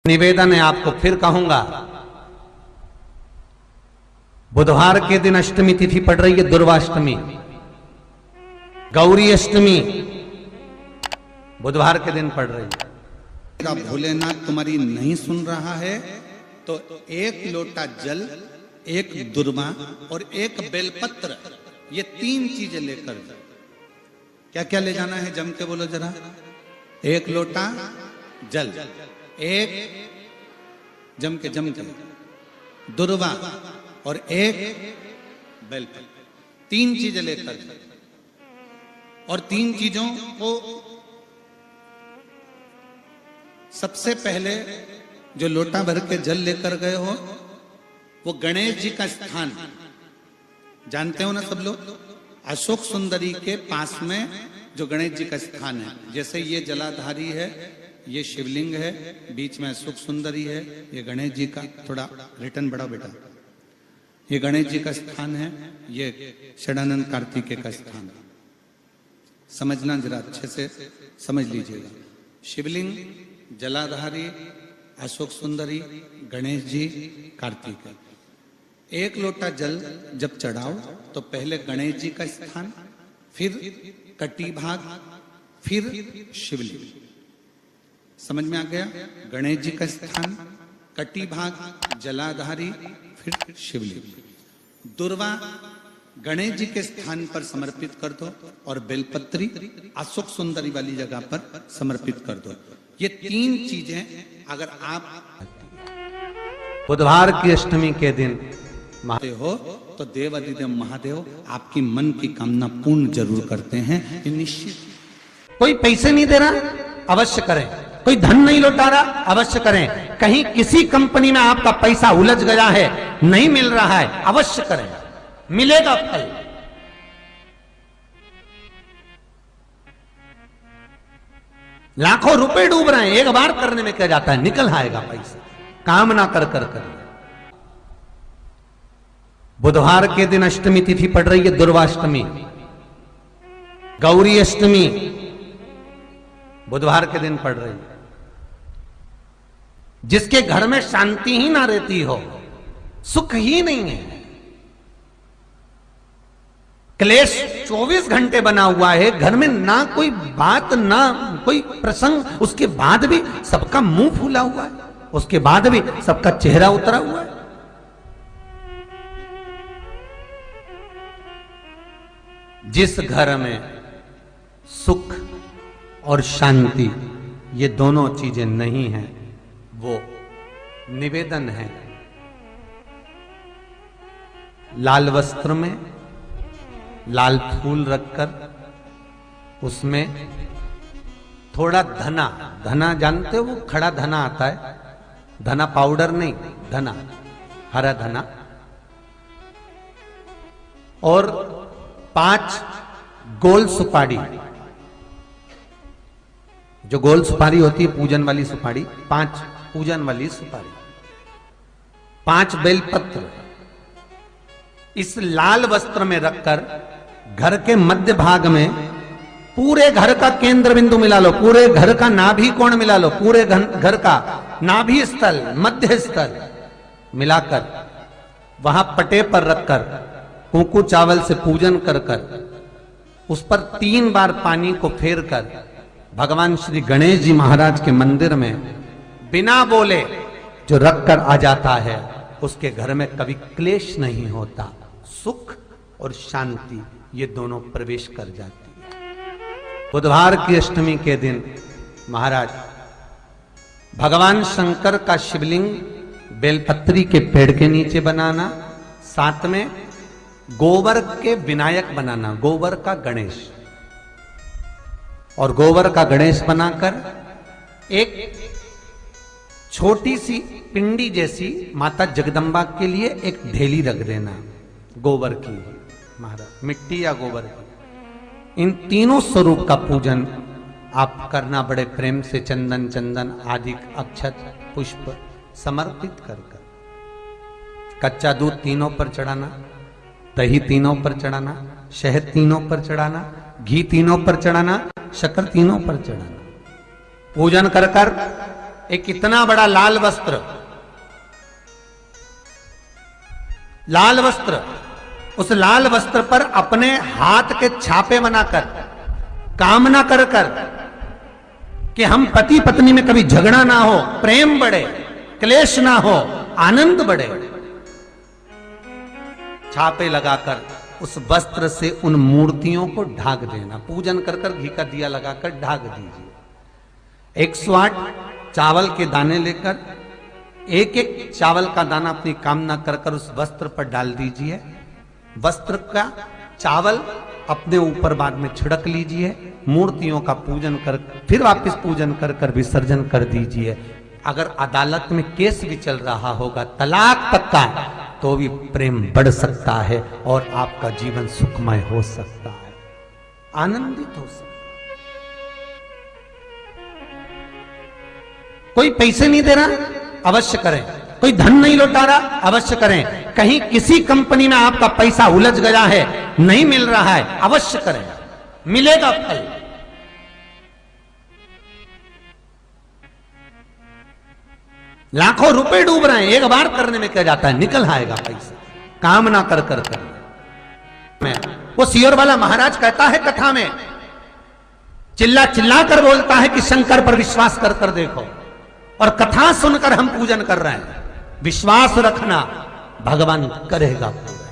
निवेदन है, आपको फिर कहूंगा, बुधवार के दिन अष्टमी तिथि पड़ रही है, दुर्वाष्टमी, गौरी अष्टमी बुधवार के दिन पड़ रही है। भोलेनाथ तुम्हारी नहीं सुन रहा है तो एक लोटा जल, एक दुर्वा और एक बेलपत्र, ये 3 चीजें लेकर जाओ। क्या क्या ले जाना है, जम के बोलो जरा। एक लोटा जल, एक जम के दुर्वा और एक बेलपत्र, 3 चीजें लेकर जाओ। और 3 चीजों को सबसे पहले जो लोटा भर के जल लेकर गए हो वो गणेश जी का स्थान जानते हो ना सब लोग, अशोक सुंदरी के पास में जो गणेश जी का स्थान है। जैसे ये जलाधारी है, ये शिवलिंग है, बीच में अशोक सुंदरी है, ये गणेश जी का, थोड़ा रिटर्न बढ़ाओ बेटा, ये गणेश जी का स्थान है, ये षडानंद कार्तिकेय का स्थान है। समझना जरा अच्छे से समझ लीजिएगा। शिवलिंग, जलाधारी, अशोक सुंदरी, गणेश जी, कार्तिकेय। एक लोटा जल जब चढ़ाओ तो पहले गणेश जी का स्थान, फिर कटी भाग, फिर शिवलिंग। समझ में आ गया? गणेश जी का स्थान, कटी भाग, जलाधारी, फिर शिवलिंग। दुर्वा गणेश जी के स्थान पर समर्पित कर दो और बेलपत्री अशोक सुंदरी वाली जगह पर समर्पित कर दो। ये 3 चीजें अगर आप बुधवार की अष्टमी के दिन हो तो देवाधिदेव महादेव आपकी मन की कामना पूर्ण जरूर करते हैं, ये निश्चित। कोई पैसे नहीं दे रहा, अवश्य करें। कोई धन नहीं लौटा रहा, अवश्य करें। कहीं किसी कंपनी में आपका पैसा उलझ गया है, नहीं मिल रहा है, अवश्य करें, मिलेगा फल। लाखों रुपए डूब रहे हैं, एक बार करने में क्या जाता है, निकल आएगा पैसा। काम ना कर करिए। बुधवार के दिन अष्टमी तिथि पड़ रही है, दुर्वाष्टमी, गौरी अष्टमी बुधवार के दिन पड़ रही है। जिसके घर में शांति ही ना रहती हो, सुख ही नहीं है, क्लेश 24 घंटे बना हुआ है घर में, ना कोई बात ना कोई प्रसंग, उसके बाद भी सबका मुंह फूला हुआ है, उसके बाद भी सबका चेहरा उतरा हुआ है। जिस घर में सुख और शांति ये दोनों चीजें नहीं हैं, वो निवेदन है लाल वस्त्र में लाल फूल रखकर उसमें थोड़ा धना, धना जानते हो, वो खड़ा धना आता है, धना पाउडर नहीं, धना, हरा धना, और 5 गोल सुपारी, जो गोल सुपारी होती है पूजन वाली सुपारी, 5 पूजन वाली सुपारी, 5 बेलपत्र इस लाल वस्त्र में रखकर घर के मध्य भाग में पूरे घर का केंद्र बिंदु मिला लो, पूरे घर का नाभि कोण मिला लो, पूरे घर का नाभि स्थल, मध्य स्थल मिलाकर वहां पटे पर रखकर कुंकू चावल से पूजन कर कर उस पर 3 बार पानी को फेर कर भगवान श्री गणेश जी महाराज के मंदिर में बिना बोले जो रखकर आ जाता है, उसके घर में कभी क्लेश नहीं होता, सुख और शांति ये दोनों प्रवेश कर जाती है। बुधवार की अष्टमी के दिन महाराज भगवान शंकर का शिवलिंग बेलपत्री के पेड़ के नीचे बनाना, साथ में गोबर के विनायक बनाना, गोबर का गणेश, और गोबर का गणेश बनाकर एक छोटी सी पिंडी जैसी माता जगदम्बा के लिए एक ढेली रख देना, गोबर की महाराज, मिट्टी या गोबर की। इन तीनों स्वरूप का पूजन आप करना बड़े प्रेम से, चंदन चंदन आदि अक्षत पुष्प समर्पित कर कर, कच्चा दूध तीनों पर चढ़ाना, दही तीनों पर चढ़ाना, शहद तीनों पर चढ़ाना, घी तीनों पर चढ़ाना, शक्कर तीनों पर चढ़ाना। पूजन कर कर एक इतना बड़ा लाल वस्त्र, उस लाल वस्त्र पर अपने हाथ के छापे बनाकर कामना कर कर कि हम पति पत्नी में कभी झगड़ा ना हो, प्रेम बढ़े, क्लेश ना हो, आनंद बढ़े, छापे लगाकर उस वस्त्र से उन मूर्तियों को ढाक देना। पूजन कर कर घी का दिया लगाकर ढाक दीजिए। 108 चावल के दाने लेकर एक एक चावल का दाना अपनी कामना कर कर उस वस्त्र पर डाल दीजिए। वस्त्र का चावल अपने ऊपर बाद में छिड़क लीजिए। मूर्तियों का पूजन कर फिर वापस पूजन कर कर विसर्जन कर दीजिए। अगर अदालत में केस भी चल रहा होगा तलाक तक का, तो भी प्रेम बढ़ सकता है और आपका जीवन सुखमय हो सकता है, आनंदित हो सकता है। कोई पैसे नहीं दे रहा, अवश्य करें। कोई धन नहीं लौटा रहा, अवश्य करें। कहीं किसी कंपनी में आपका पैसा उलझ गया है, नहीं मिल रहा है, अवश्य करें, मिलेगा फल। लाखों रुपए डूब रहे हैं, एक बार करने में क्या जाता है, निकल आएगा पैसा, कामना कर कर कर। वो सियोर वाला महाराज कहता है कथा में, चिल्ला चिल्ला कर बोलता है कि शंकर पर विश्वास कर कर देखो, और कथा सुनकर हम पूजन कर रहे हैं। विश्वास रखना, भगवान करेगा पूरा,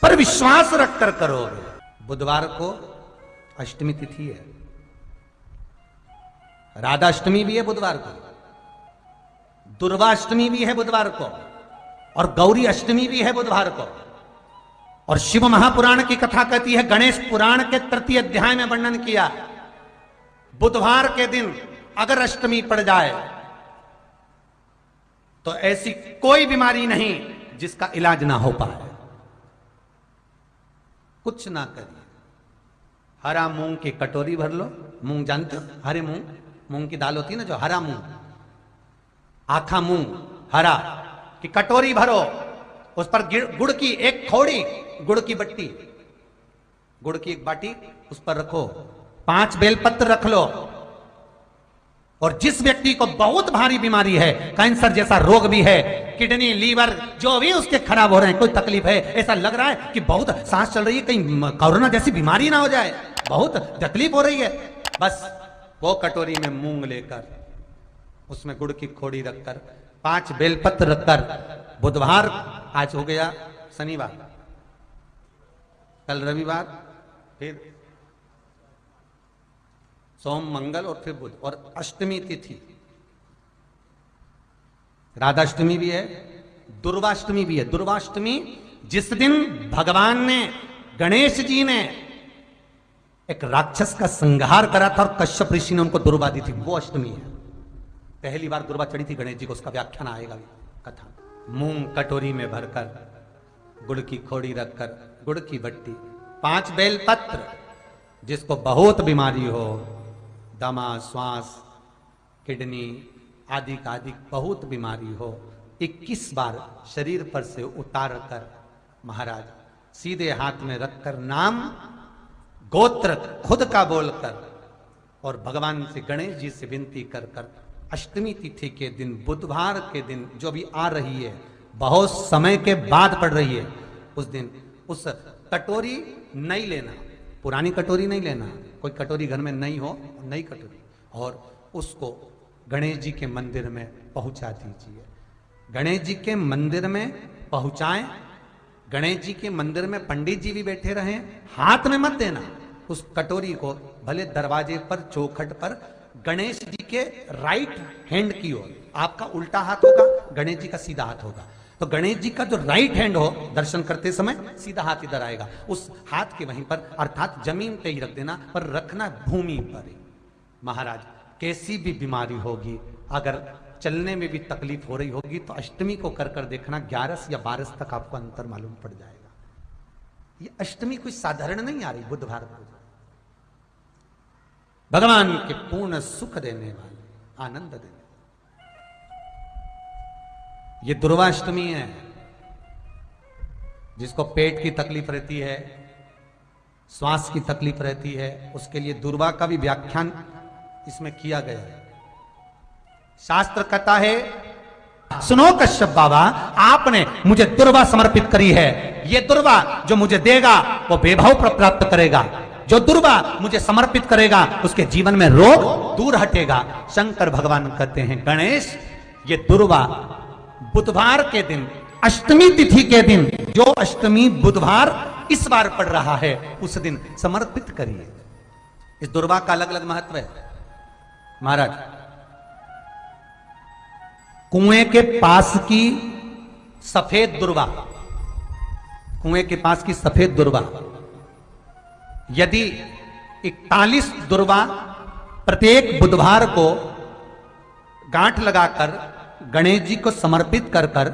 पर विश्वास रख कर करोगे। बुधवार को अष्टमी तिथि है, राधा अष्टमी भी है बुधवार को, दुर्वाष्टमी भी है बुधवार को, और गौरी अष्टमी भी है बुधवार को। और शिव महापुराण की कथा कहती है, गणेश पुराण के 3 अध्याय में वर्णन किया, बुधवार के दिन अगर अष्टमी पड़ जाए तो ऐसी कोई बीमारी नहीं जिसका इलाज ना हो पाए। कुछ ना करिए, हरा मूंग की कटोरी भर लो। मूंग जानते हो, हरे मूंग, मूंग की दाल होती है ना, जो हरा मूंग, आखा मूंग हरा की कटोरी भरो, उस पर गुड़ की एक थोड़ी, गुड़ की बट्टी, गुड़ की एक बाटी उस पर रखो, 5 बेलपत्र रख लो। और जिस व्यक्ति को बहुत भारी बीमारी है, कैंसर जैसा रोग भी है, किडनी, लीवर जो भी उसके खराब हो रहे हैं, कोई तकलीफ है, ऐसा लग रहा है कि बहुत सांस चल रही है, कहीं कोरोना जैसी बीमारी ना हो जाए, बहुत तकलीफ हो रही है, बस वो कटोरी में मूंग लेकर उसमें गुड़ की खोड़ी रखकर 5 बेलपत्र रखकर, बुधवार आज हो गया, शनिवार, कल रविवार, फिर सोम मंगल और फिर बुध, और अष्टमी तिथि, राधाष्टमी भी है, दुर्वाष्टमी भी है। दुर्वाष्टमी जिस दिन भगवान ने, गणेश जी ने एक राक्षस का संहार करा था और कश्यप ऋषि ने उनको दुर्वा दी थी, वो अष्टमी है। पहली बार दुर्वा चढ़ी थी गणेश जी को, उसका व्याख्यान आएगा कथा। मूंग कटोरी में भरकर, गुड़ की खोड़ी रखकर, गुड़ की बट्टी, 5 बेलपत्र, जिसको बहुत बीमारी हो, दमा, श्वास, किडनी आदि का आदि बहुत बीमारी हो, 21 बार शरीर पर से उतार कर महाराज सीधे हाथ में रखकर नाम गोत्र खुद का बोलकर और भगवान से, गणेश जी से विनती कर कर अष्टमी तिथि के दिन, बुधवार के दिन जो भी आ रही है, बहुत समय के बाद पड़ रही है, उस दिन उस कटोरी नहीं लेना, पुरानी कटोरी नहीं लेना, कोई कटोरी घर में नहीं हो, नई कटोरी, और उसको गणेश जी के मंदिर में पहुंचा दीजिए। गणेश जी के मंदिर में पहुंचाएं, गणेश जी के मंदिर में पंडित जी भी बैठे रहें, हाथ में मत देना उस कटोरी को, भले दरवाजे पर, चौखट पर, गणेश जी के राइट हैंड की ओर, आपका उल्टा हाथ होगा, गणेश जी का सीधा हाथ होगा, तो गणेश जी का जो राइट हैंड हो, दर्शन करते समय सीधा हाथ इधर आएगा, उस हाथ के वहीं पर, अर्थात जमीन पे ही रख देना, पर रखना भूमि पर ही। महाराज कैसी भी बीमारी होगी, अगर चलने में भी तकलीफ हो रही होगी, तो अष्टमी को कर कर देखना, 11 या 12 तक आपको अंतर मालूम पड़ जाएगा। ये अष्टमी कोई साधारण नहीं आ रही, बुधवार को भगवान के पूर्ण सुख देने वाले, आनंद देने, ये दुर्वाष्टमी है। जिसको पेट की तकलीफ रहती है, श्वास की तकलीफ रहती है, उसके लिए दुर्वा का भी व्याख्यान इसमें किया गया है। शास्त्र कहता है, सुनो कश्यप बाबा, आपने मुझे दुर्वा समर्पित करी है। ये दुर्वा जो मुझे देगा वो वैभव प्राप्त करेगा। जो दुर्वा मुझे समर्पित करेगा उसके जीवन में रोग दूर हटेगा। शंकर भगवान कहते हैं, गणेश, ये दुर्वा बुधवार के दिन, अष्टमी तिथि के दिन, जो अष्टमी बुधवार इस बार पड़ रहा है, उस दिन समर्पित करिए। इस दुर्वा का अलग अलग महत्व है महाराज। कुएं के पास की सफेद दुर्वा, कुएं के पास की सफेद दुर्वा, यदि 41 दुर्वा प्रत्येक बुधवार को गांठ लगाकर गणेश जी को समर्पित कर कर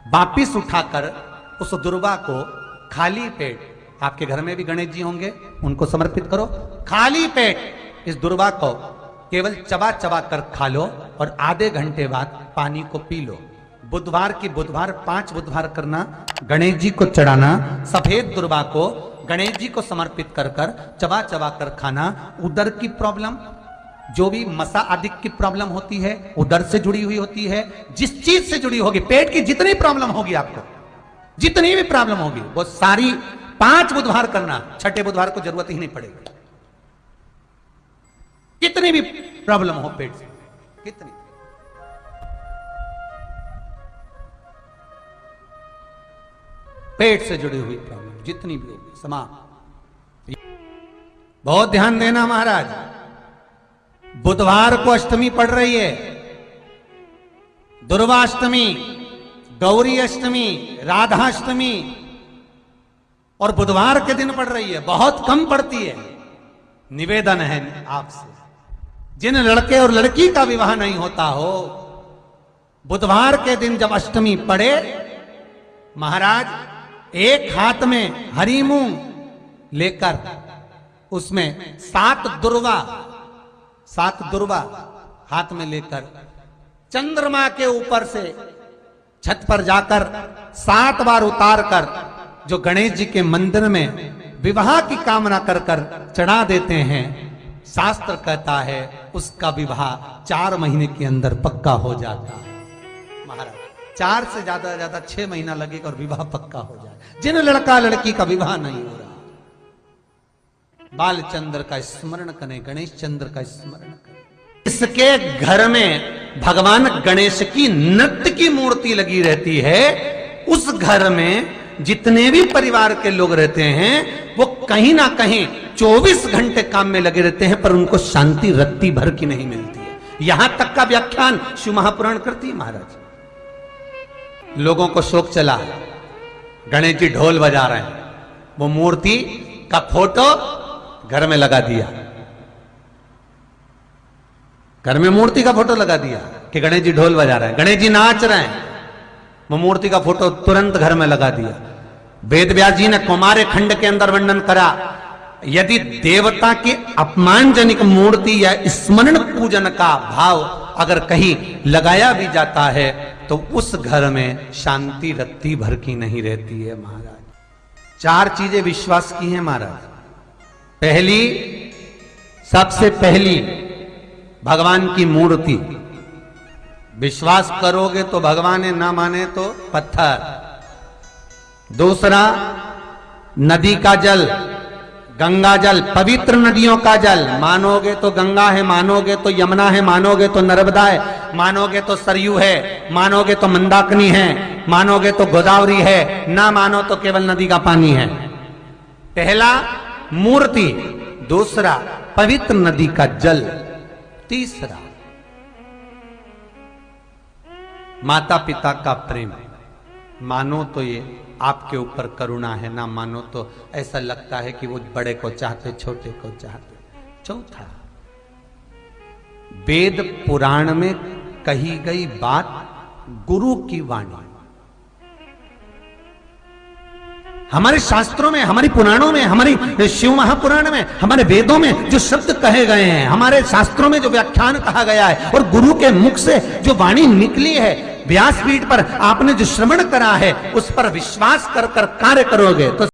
वापिस उठाकर उस दुर्वा को खाली पेट, आपके घर में भी गणेश जी होंगे, उनको समर्पित करो। खाली पेट इस दुर्वा को केवल चबा चबा कर खा लो और आधे घंटे बाद पानी को पी लो। बुधवार की बुधवार 5 बुधवार करना, गणेश जी को चढ़ाना, सफेद दुर्वा को गणेश जी को समर्पित कर कर चबा चबा कर खाना। उदर की प्रॉब्लम, जो भी मसा आदि की प्रॉब्लम होती है, उदर से जुड़ी हुई होती है। जिस चीज से जुड़ी होगी, पेट की जितनी प्रॉब्लम होगी, आपको जितनी भी प्रॉब्लम होगी, वो सारी 5 बुधवार करना। 6ठे बुधवार को जरूरत ही नहीं पड़ेगी। कितनी भी प्रॉब्लम हो पेट से, कितनी, पेट से जुड़ी हुई प्रॉब्लम जितनी भी होगी, समाप्त। बहुत ध्यान देना महाराज, बुधवार को अष्टमी पड़ रही है, दुर्वाष्टमी, गौरी अष्टमी, राधाष्टमी, और बुधवार के दिन पड़ रही है। बहुत कम पड़ती है। निवेदन है आपसे, जिन लड़के और लड़की का विवाह नहीं होता हो, बुधवार के दिन जब अष्टमी पड़े, महाराज एक हाथ में हरी मूंग लेकर उसमें 7 दुर्वा हाथ में लेकर चंद्रमा के ऊपर से छत पर जाकर 7 बार उतार कर जो गणेश जी के मंदिर में विवाह की कामना कर कर चढ़ा देते हैं, शास्त्र कहता है उसका विवाह 4 महीने के अंदर पक्का हो जाता है। महाराज 4 से ज्यादा 6 महीना लगेगा और विवाह पक्का हो जाए। जिन लड़का लड़की का विवाह नहीं हो रहा, बालचंद्र का स्मरण करें, गणेश चंद्र का स्मरण करें। इसके घर में भगवान गणेश की नृत्य की मूर्ति लगी रहती है। उस घर में जितने भी परिवार के लोग रहते हैं, वो कहीं ना कहीं 24 घंटे काम में लगे रहते हैं, पर उनको शांति रत्ती भर की नहीं मिलती है। यहां तक का व्याख्यान शिव महापुराण करती है महाराज। लोगों को शौक चला, गणेश जी ढोल बजा रहे हैं, वो मूर्ति का फोटो घर में लगा दिया, घर में मूर्ति का फोटो लगा दिया कि गणेश जी ढोल बजा रहे हैं, गणेश जी नाच रहे हैं, वो मूर्ति का फोटो तुरंत घर में लगा दिया। वेद व्यास जी ने कौमार्य खंड के अंदर वर्णन करा, यदि देवता की अपमानजनक मूर्ति या स्मरण पूजन का भाव अगर कहीं लगाया भी जाता है, तो उस घर में शांति रत्ती भर की नहीं रहती है महाराज। 4 चीजें विश्वास की हैं महाराज। पहली, सबसे पहली भगवान की मूर्ति, विश्वास करोगे तो भगवान है, ना माने तो पत्थर। दूसरा, नदी का जल, गंगा जल, पवित्र नदियों का जल, मानोगे तो गंगा है, मानोगे तो यमुना है, मानोगे तो नर्मदा है, मानोगे तो सरयू है, मानोगे तो मंदाकिनी है, मानोगे तो गोदावरी है, ना मानो तो केवल नदी का पानी है। पहला मूर्ति, दूसरा पवित्र नदी का जल, तीसरा माता पिता का प्रेम। मानो तो ये आपके ऊपर करुणा है, ना मानो तो ऐसा लगता है कि वो बड़े को चाहते, छोटे को चाहते। चौथा, वेद पुराण में कही गई बात गुरु की वाणी। हमारे शास्त्रों में, हमारी पुराणों में, हमारी शिव महापुराण में, हमारे वेदों में जो शब्द कहे गए हैं, हमारे शास्त्रों में जो व्याख्यान कहा गया है, और गुरु के मुख से जो वाणी निकली है, व्यासपीठ पर आपने जो श्रवण करा है, उस पर विश्वास कर कर कार्य करोगे तो